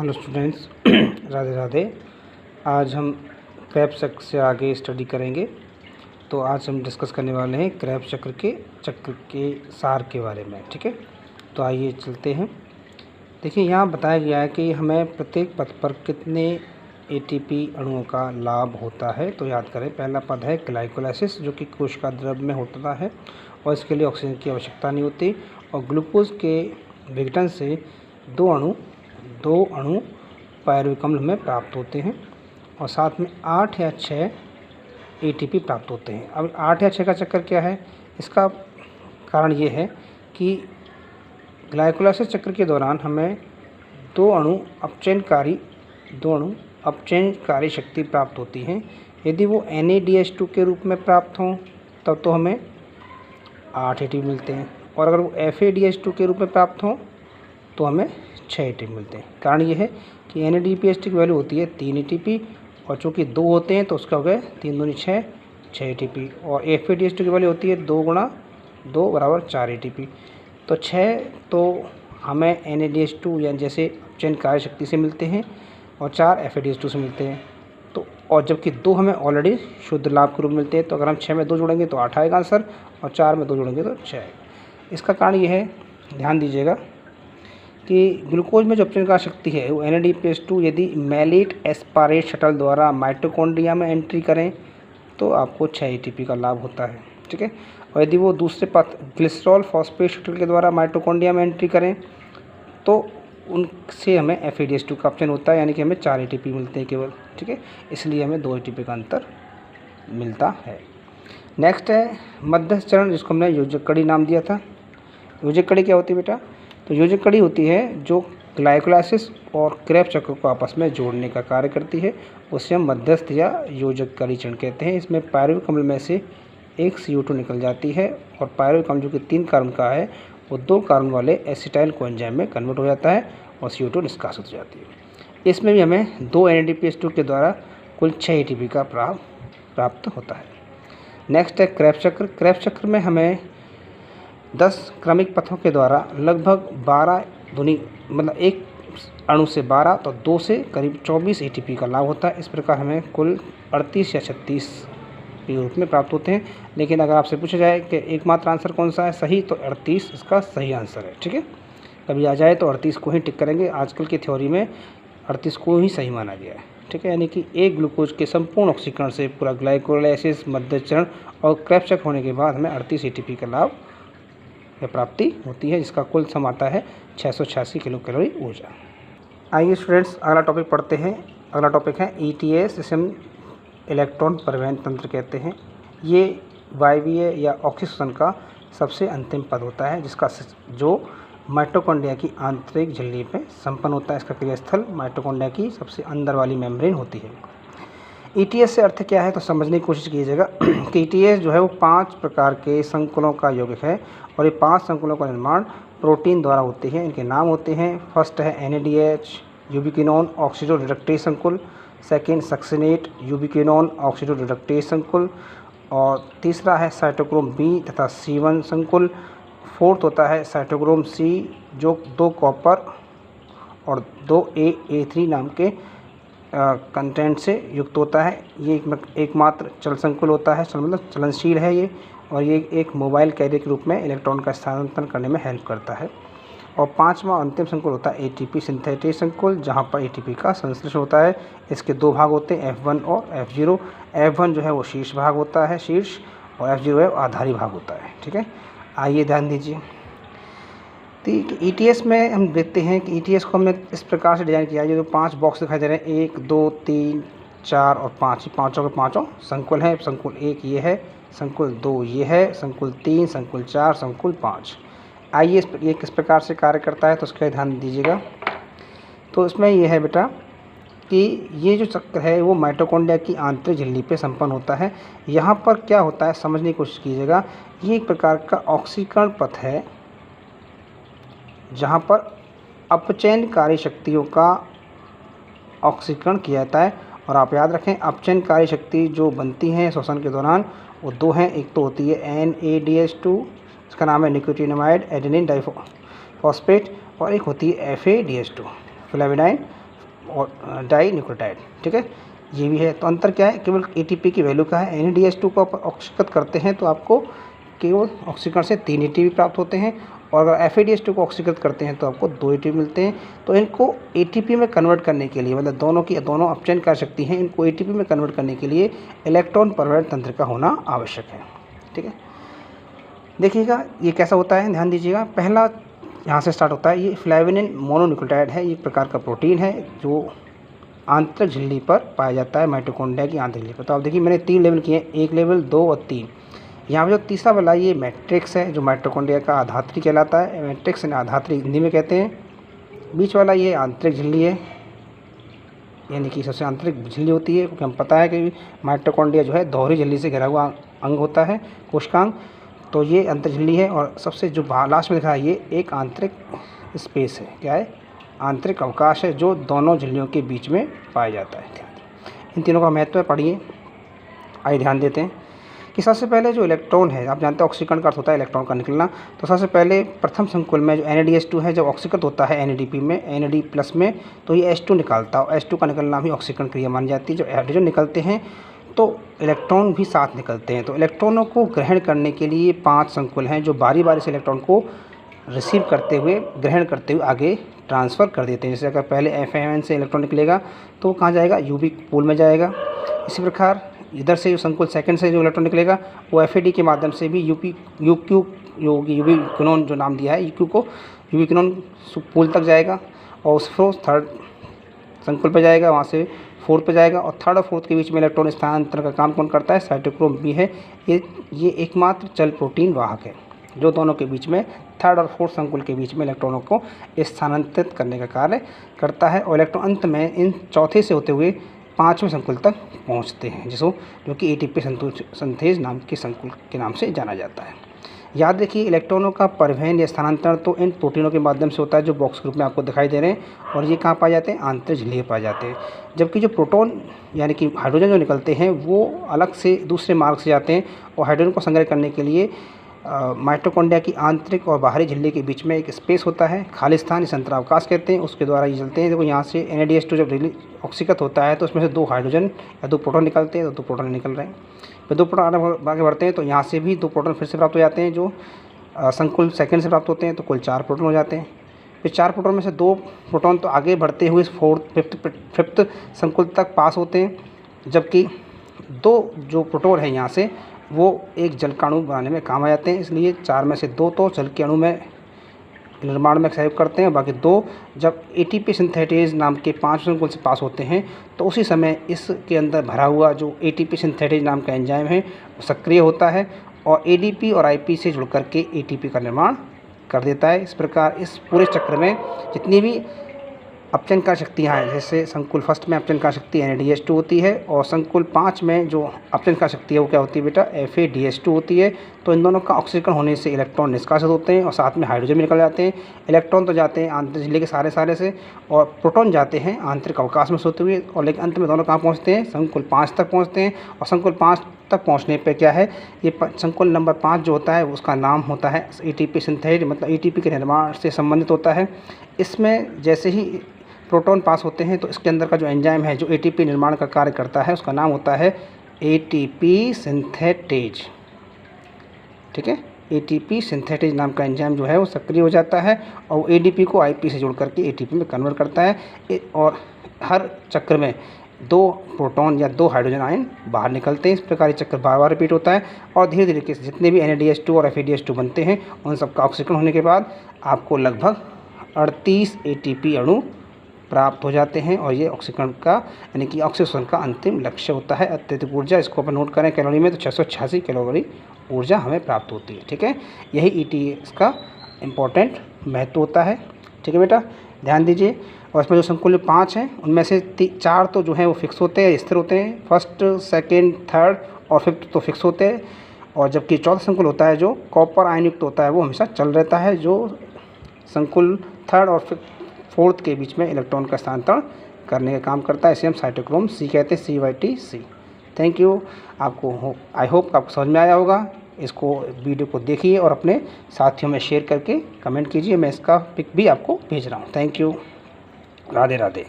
Hello students, Radhe Radhe. आज हम crabs चक्र से आगे स्टडी करेंगे। तो आज हम डिस्कस करने वाले हैं क्रैब्स चक्र के सार के बारे में। ठीक है, तो आइए चलते हैं। देखिए, यहाँ बताया गया है कि हमें प्रत्येक पद पर कितने एटीपी अणुओं का लाभ होता है। तो याद करें, पहला पद है ग्लाइकोलाइसिस, जो कि कोशिका द्रव में होता है और इसके लिए ऑक्सीजन की आवश्यकता नहीं होती। और ग्लूकोज के विघटन से दो अणु पायरुविक अम्ल में प्राप्त होते हैं और साथ में 8 या 6 एटीपी प्राप्त होते हैं। अब 8 या 6 का चक्कर क्या है? इसका कारण ये है कि ग्लाइकोलाइसिस चक्र के दौरान हमें दो अणु अपचयनकारी शक्ति प्राप्त होती हैं। यदि वो NADH2 के रूप में प्राप्त हों तब तो हमें 8 एटीपी मिलते हैं, और अगर वो FADH2 के रूप में प्राप्त हों तो हमें 6 एटीपी मिलते हैं। कारण ये है कि NADPH की वैल्यू होती है 3 एटीपी, और चूँकि 2 होते हैं तो उसका हो गया 3 दूनी 6 एटीपी, और FADH2 की वैल्यू होती है 2 गुणा 2 बराबर 4 एटीपी। तो 6 तो हमें NADH2 या जैसे अपचयनकारी शक्ति से मिलते हैं और 4 FADH2 से मिलते हैं। तो और जबकि 2 हमें ऑलरेडी शुद्ध लाभ के रूप में मिलते हैं। तो अगर हम 6 में 2 जोड़ेंगे तो 8 आएगा आंसर, और 4 में 2 जोड़ेंगे तो 6 आएगा। इसका कारण ये है, ध्यान दीजिएगा, कि ग्लूकोज में जो अपचयनकारी शक्ति है वो NADPH2 यदि मैलेट एस्पारेट शटल द्वारा माइटोकॉन्ड्रिया में एंट्री करें तो आपको 6 एटीपी का लाभ होता है। ठीक है, और यदि वो दूसरे पथ ग्लिसरॉल फॉस्फेट शटल के द्वारा माइटोकॉन्ड्रिया में एंट्री करें तो उनसे हमें FADH2 का अपचयन होता है, यानी कि हमें 4 एटीपी मिलते हैं केवल। ठीक है, इसलिए हमें 2 एटीपी का अंतर मिलता है। नेक्स्ट है मध्यस्थ चरण, जिसको हमने योजक कड़ी नाम दिया था। योजक कड़ी क्या होती है बेटा? तो योजक कड़ी होती है जो ग्लाइकोलाइसिस और क्रैब्स चक्र को आपस में जोड़ने का कार्य करती है। उसे हम मध्यस्थ या योजक कड़ी चरण कहते हैं। इसमें पायरुविक अम्ल में से एक CO2 निकल जाती है, और पायरुविक अम्ल जो कि 3 कार्बन का है वो 2 कार्बन वाले एसिटाइल कोएंजाइम में कन्वर्ट हो जाता है और CO2 निष्कासित हो जाती है। इसमें भी हमें 2 NADPH2 के द्वारा कुल 6 एटीपी का प्राप्त होता है। नेक्स्ट है क्रैब्स चक्र। क्रैब्स चक्र में हमें 10 क्रमिक पथों के द्वारा लगभग 12 मतलब एक अणु से 12 तो 2 से करीब 24 एटीपी का लाभ होता है। इस प्रकार हमें कुल 38 या 36 के रूप में प्राप्त होते हैं। लेकिन अगर आपसे पूछा जाए कि एकमात्र आंसर कौन सा है सही, तो 38 इसका सही आंसर है। ठीक है, कभी आ जाए तो 38 को ही टिक करेंगे। आजकल की थ्योरी में 38 को ही सही माना गया है। ठीक है, यानी कि एक ग्लूकोज के संपूर्ण ऑक्सीकरण से पूरा ग्लाइकोलाइसिस, मध्यस्थ चरण और क्रैब्स चक्र होने के बाद हमें 38 एटीपी का लाभ या प्राप्ति होती है, जिसका कुल सम आता है 686 किलो कैलोरी ऊर्जा। आइए स्टूडेंट्स, अगला टॉपिक पढ़ते हैं। अगला टॉपिक है ETS, जिसे हम इलेक्ट्रॉन परिवहन तंत्र कहते हैं। ये वायवीय या ऑक्सीकरण का सबसे अंतिम पद होता है, जो माइटोकॉन्ड्रिया की आंतरिक झिल्ली में संपन्न होता है। इसका क्रियास्थल माइटोकॉन्ड्रिया की सबसे अंदर वाली मेम्ब्रेन होती है। ETS से अर्थ क्या है तो समझने की कोशिश कीजिएगा कि ETS जो है वो 5 प्रकार के संकुलों का यौगिक है, और ये 5 संकुलों का निर्माण प्रोटीन द्वारा होते हैं। इनके नाम होते हैं, फर्स्ट है NADH यूबिक्विनोन ऑक्सीडो रिडक्टेज संकुल, सेकेंड सक्सिनेट यूबिक्विनोन ऑक्सीडो रिडक्टेज संकुल, और तीसरा है साइटोक्रोम B तथा C1 संकुल। फोर्थ होता है साइटोक्रोम C, जो 2 कॉपर और 2 A3 नाम के कंटेंट से युक्त होता है। ये एकमात्र चल संकुल होता है, मतलब चलनशील है ये, और ये एक मोबाइल कैरियर के रूप में इलेक्ट्रॉन का स्थानांतरण करने में हेल्प करता है। और 5वां अंतिम संकुल होता है ATP सिंथेटिक संकुल, जहाँ पर ATP का संश्लेषण होता है। इसके 2 भाग होते हैं, F1 और F0। F1 जो है वो शीर्ष भाग होता है, और F0 है आधारी भाग होता है। ठीक है, आइए ध्यान दीजिए। तो ETS में हम देखते हैं कि ETS को हमने इस प्रकार से डिज़ाइन किया है। जो 5 बॉक्स दिखाई दे रहे हैं, 1 2 3 4 और 5, पाँचों के पाँचों संकुल हैं। संकुल 1 ये है, संकुल 2 ये है, संकुल 3, संकुल 4, संकुल 5। आइए ये किस प्रकार से कार्य करता है तो उसका ध्यान दीजिएगा। तो इसमें ये है बेटा कि ये जो चक्र है वो माइटोकॉन्ड्रिया की आंतरिक झिल्ली पे संपन्न होता है। यहाँ पर क्या होता है समझने की कोशिश कीजिएगा। ये एक प्रकार का ऑक्सीकरण पथ है, जहाँ पर अपचयनकारी शक्तियों का ऑक्सीकरण किया जाता है। और आप याद रखें, अपचयनकारी शक्ति जो बनती हैं श्वसन के दौरान वो 2 हैं। एक तो होती है NADH2, इसका नाम है निकोटिनामाइड एडेनिन डाइफॉस्फेट, और एक होती है FADH2, फ्लेविडाइन और डाई न्यूक्लियोटाइड, ठीक है, ये भी है। तो अंतर क्या है, केवल ATP की वैल्यू का है। NADH2 को आप ऑक्सीकृत करते हैं तो आपको केवल ऑक्सीकरण से 3 ATP प्राप्त होते हैं, और अगर FADH2 को ऑक्सीकृत करते हैं तो आपको 2 ATP मिलते हैं। तो इनको ATP में कन्वर्ट करने के लिए, मतलब दोनों अपचयन कर शक्ति हैं, इनको ATP में कन्वर्ट करने के लिए इलेक्ट्रॉन परिवहन तंत्र का होना आवश्यक है, ठीक है। देखिएगा ये कैसा होता है, ध्यान दीजिएगा। पहला यहाँ से स्टार्ट होता है, ये फ्लेविनिन मोनोन्यूक्लियोटाइड है। ये एक प्रकार का प्रोटीन है जो आंतरिक झिल्ली पर पाया जाता है, माइटोकॉन्ड्रिया की आंतरिक झिल्ली पर। तो आप देखिए मैंने 3 लेवल किए हैं, 1 लेवल, 2 और 3। यहाँ पर जो तीसरा वाला ये मैट्रिक्स है, जो माइटोकॉन्ड्रिया का आधात्री कहलाता है। मैट्रिक्स यानी आधात्री हिंदी में कहते हैं। बीच वाला ये आंतरिक झिल्ली है, यानी कि सबसे आंतरिक झिल्ली होती है, क्योंकि हम पता है कि माइटोकॉन्ड्रिया जो है दोहरी झिल्ली से घिरा हुआ अंग होता है, कोशिकांग। तो ये अंतर झिल्ली है, और सबसे जो लास्ट में दिखा है ये एक आंतरिक स्पेस है। क्या है, आंतरिक अवकाश है जो दोनों झिल्लियों के बीच में पाया जाता है। इन तीनों का महत्व पढ़िए। आइए ध्यान देते हैं कि सबसे पहले जो इलेक्ट्रॉन है, आप जानते हैं ऑक्सीकरण का अर्थ होता है इलेक्ट्रॉन का निकलना। तो सबसे पहले प्रथम संकुल में जो NADH2 है, जब ऑक्सीकृत होता है NADP में, NAD+ में, तो ये H2 निकालता है, और H2 का निकलना भी ऑक्सीकरण क्रिया मानी जाती है। जब हाइड्रोजन निकलते हैं तो इलेक्ट्रॉन भी साथ निकलते हैं। तो इलेक्ट्रॉनों को ग्रहण करने के लिए 5 संकुल हैं जो बारी बारी से इलेक्ट्रॉन को रिसीव करते हुए, ग्रहण करते हुए आगे ट्रांसफ़र कर देते हैं। जैसे अगर पहले FAN से इलेक्ट्रॉन निकलेगा तो कहाँ जाएगा, UV पूल में जाएगा। इसी प्रकार इधर से जो संकुल सेकंड से जो इलेक्ट्रॉन निकलेगा वो FAD के माध्यम से भी UV क्विनोन जो नाम दिया है UQ को, UV क्विनोन पूल तक जाएगा, और उस थर्ड संकुल पर जाएगा, वहाँ से 4 पे जाएगा। और थर्ड और फोर्थ के बीच में इलेक्ट्रॉन स्थानांतरण का काम कौन करता है, साइटोक्रोम B है। ये एकमात्र चल प्रोटीन वाहक है जो दोनों के बीच में, थर्ड और फोर्थ संकुल के बीच में इलेक्ट्रॉनों को स्थानांतरित करने का कार्य करता है। और इलेक्ट्रॉन अंत में इन चौथे से होते हुए 5वें संकुल तक पहुंचते हैं, जो कि ATP सिंथेज नाम के संकुल के नाम से जाना जाता है। याद रखिए, इलेक्ट्रॉनों का परिवहन या स्थानांतरण तो इन प्रोटीनों के माध्यम से होता है जो बॉक्स ग्रुप में आपको दिखाई दे रहे हैं, और ये कहाँ पाए जाते हैं, आंतरिक झिल्ली पाए जाते हैं। जबकि जो प्रोटॉन यानी कि हाइड्रोजन जो निकलते हैं वो अलग से दूसरे मार्ग से जाते हैं, और हाइड्रोजन को संग्रह करने के लिए माइटोकॉन्ड्रिया की आंतरिक और बाहरी झिल्ली के बीच में एक स्पेस होता है, खाली स्थान, इसे अंतरावकाश कहते हैं, उसके द्वारा ये चलते हैं। देखो यहाँ से NADH2 जब ऑक्सीकृत होता है तो उसमें से 2 हाइड्रोजन या 2 प्रोटॉन निकलते हैं, तो 2 प्रोटॉन निकल रहे हैं। फिर 2 प्रोटॉन आगे बढ़ते हैं तो यहाँ से भी 2 प्रोटॉन फिर से प्राप्त हो जाते हैं, जो संकुल सेकंड से प्राप्त होते हैं, तो कुल 4 प्रोटॉन हो जाते हैं। फिर 4 प्रोटॉन में से 2 प्रोटॉन तो आगे बढ़ते हुए 5th संकुल तक पास होते हैं, जबकि 2 जो प्रोटॉन है यहाँ से वो एक जल का अणु बनाने में काम आ जाते हैं। इसलिए 4 में से 2 तो जल के अणु में निर्माण में सहयोग करते हैं, बाकी 2 जब ATP सिंथेटेज नाम के 5 संकुल से पास होते हैं तो उसी समय इसके अंदर भरा हुआ जो ATP सिंथेटेज नाम का एंजाइम है वो सक्रिय होता है, और ADP और IP से जुड़ करके ATP का निर्माण कर देता है। इस प्रकार इस पूरे चक्र में जितनी भी अपचयनकार शक्तियाँ हैं, जैसे संकुल फर्स्ट में अपचयनकार शक्ति NADH2 होती है, और संकुल 5 में जो अपचयनकार शक्ति है वो क्या होती है बेटा, FADH2 होती है। तो इन दोनों का ऑक्सीकरण होने से इलेक्ट्रॉन निष्कासित होते हैं, और साथ में हाइड्रोजन भी निकल जाते हैं। इलेक्ट्रॉन तो जाते हैं आंतरिक झिल्ली के सारे से, और प्रोटॉन जाते हैं आंतरिक अवकाश में सोते हुए, और लेकिन अंत में दोनों कहाँ पहुँचते हैं, संकुल 5 तक पहुँचते हैं। और संकुल 5 तक पहुँचने पर क्या है, ये संकुल नंबर 5 जो होता है उसका नाम होता है ATP सिंथेज, मतलब ATP के निर्माण से संबंधित होता है। इसमें जैसे ही प्रोटॉन पास होते हैं तो इसके अंदर का जो एंजाइम है जो ATP निर्माण का कार्य करता है उसका नाम होता है ATP सिंथेटेज, ठीक है। ATP सिंथेटेज नाम का एंजाइम जो है वो सक्रिय हो जाता है, और वो ADP को IP से जोड़ करके ATP में कन्वर्ट करता है, और हर चक्र में 2 प्रोटॉन या 2 हाइड्रोजन आयन बाहर निकलते हैं। इस प्रकार ये चक्र बार बार रिपीट होता है, और धीरे धीरे जितने भी NADH2 और FADH2 बनते हैं उन सबका ऑक्सीकरण होने के बाद आपको लगभग 38 ATP अणु प्राप्त हो जाते हैं, और ये ऑक्सीकरण का यानी कि ऑक्सीकरण का अंतिम लक्ष्य होता है। अत्यधिक ऊर्जा, इसको अपन नोट करें कैलोरी में, तो 686 कैलोरी ऊर्जा हमें प्राप्त होती है, ठीक है। यही ETS का इम्पोर्टेंट महत्व होता है, ठीक है बेटा, ध्यान दीजिए। और इसमें जो संकुल 5 हैं उनमें से 4 तो जो हैं वो फिक्स होते हैं, स्थिर होते हैं, फर्स्ट, सेकेंड, थर्ड और फिफ्थ तो फिक्स होते हैं, और जबकि चौथा संकुल होता है जो कॉपर आयन युक्त होता है वो हमेशा चल रहता है, जो संकुल थर्ड और फोर्थ के बीच में इलेक्ट्रॉन का स्थानांतरण करने का काम करता है। इसे हम साइटोक्रोम C कहते हैं, CYT-C। Thank you. आपको आई होप आपको समझ में आया होगा। इसको वीडियो को देखिए और अपने साथियों में शेयर करके कमेंट कीजिए। मैं इसका पिक भी आपको भेज रहा हूँ। Thank you. राधे राधे।